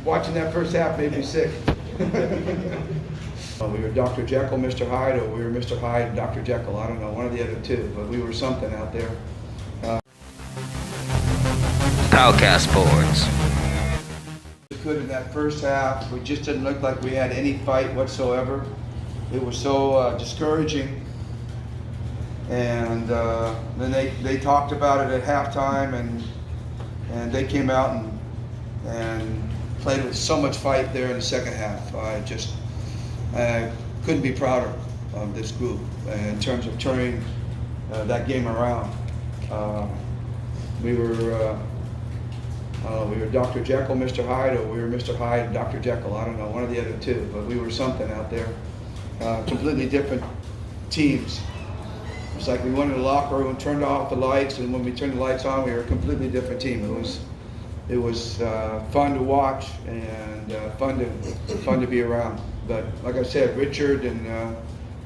watching that first half made me sick. We were Dr. Jekyll, Mr. Hyde, or we were Mr. Hyde and Dr. Jekyll. I don't know, one of the other two, but we were something out there. Powcast boards. Good in that first half. We just didn't look like we had any fight whatsoever. It was so discouraging. And then they talked about it at halftime, and they came out and played with so much fight there in the second half. I couldn't be prouder of this group in terms of turning that game around. We were Dr. Jekyll, Mr. Hyde, or we were Mr. Hyde and Dr. Jekyll. I don't know, one of the other two, but we were something out there. Completely different teams. It's like we went in the locker room, turned off the lights, and when we turned the lights on, we were a completely different team. It was fun to watch and fun to be around. But like I said, Richard and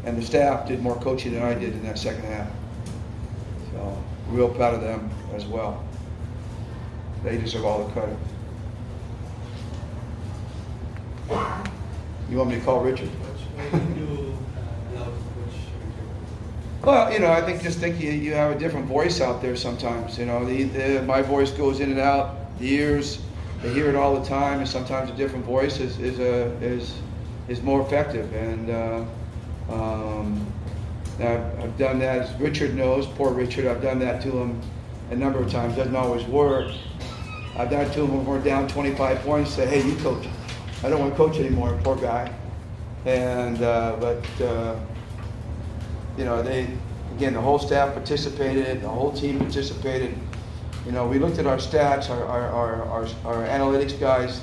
the staff did more coaching than I did in that second half. So real proud of them as well. They deserve all the credit. You want me to call Richard? Well, I think you have a different voice out there sometimes. My voice goes in and out. The ears, they hear it all the time, and sometimes a different voice is more effective. And I've done that, as Richard knows. Poor Richard, I've done that to him a number of times. Doesn't always work. I've done it to him when we're down 25 points. Say, hey, you coach. I don't want to coach anymore. Poor guy. And the whole staff participated, the whole team participated. We looked at our stats, our analytics guys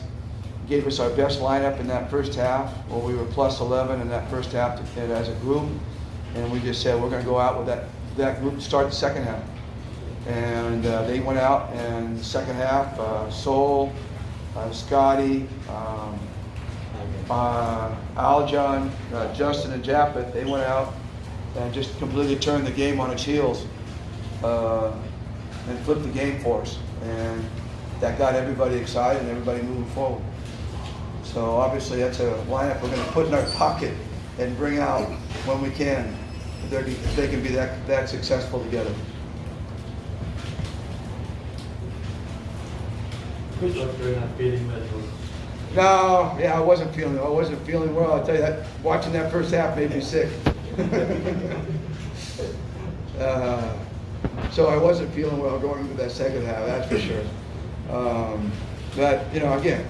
gave us our best lineup in that first half, where we were plus 11 in that first half as a group. And we just said, we're going to go out with that group to start the second half. And they went out, and the second half, Sol, Scotty, Aljon, Justin, and Japeth, they went out and just completely turned the game on its heels and flipped the game for us. And that got everybody excited and everybody moving forward. So obviously that's a lineup we're going to put in our pocket and bring out when we can, if they can be that successful together. Coach, you're not feeling well. No, yeah, I wasn't feeling well. I'll tell you that. Watching that first half made me sick. So I wasn't feeling well going into that second half, that's for sure. But again,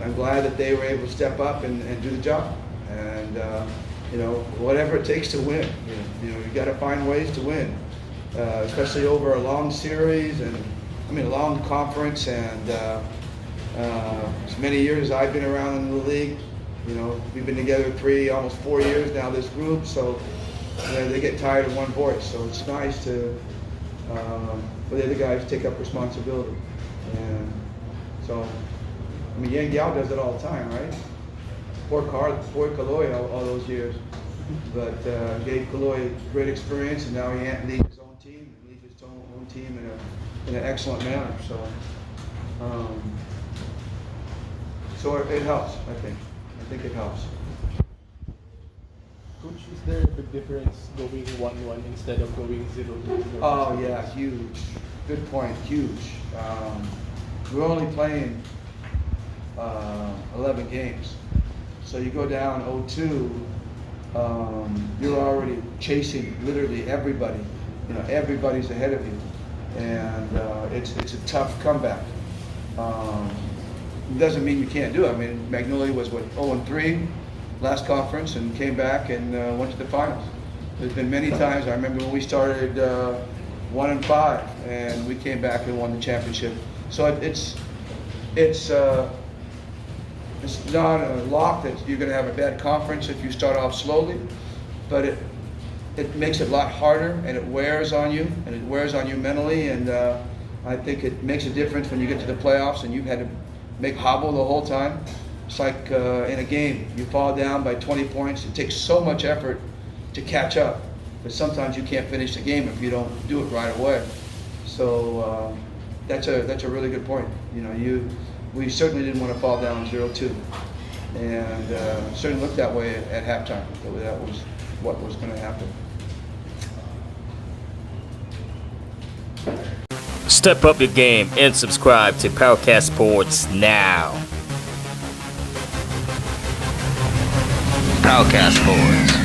I'm glad that they were able to step up and do the job. And whatever it takes to win. You got to find ways to win, especially over a long series and a long conference. And as many years as I've been around in the league, we've been together almost 4 years now, this group. So they get tired of one voice. So it's nice to for the other guys to take up responsibility. And so, Yang Yao does it all the time, right? Poor Kaloy all those years, but gave Kaloy great experience, and now he leads his own team, in an excellent manner. So it helps. I think it helps. Coach, is there a big difference going 1-1 instead of going 0-2? Oh yeah, huge. Good point. Huge. We're only playing 11 games, so you go down 0-2. You're already chasing literally everybody. Everybody's ahead of you, and it's a tough comeback. It doesn't mean you can't do it. Magnolia was 0-3 last conference and came back and went to the finals. There's been many times. I remember when we started 1-5 and we came back and won the championship. So it's not a lock that you're going to have a bad conference if you start off slowly, but it makes it a lot harder, and it wears on you, mentally, and I think it makes a difference when you get to the playoffs and you've had to make hobble the whole time. It's like in a game, you fall down by 20 points. It takes so much effort to catch up, but sometimes you can't finish the game if you don't do it right away. So that's a really good point. You know, we certainly didn't want to fall down 0-2, and certainly looked that way at halftime. That was what was going to happen. Step up your game and subscribe to Powcast Sports now. Powcast Sports.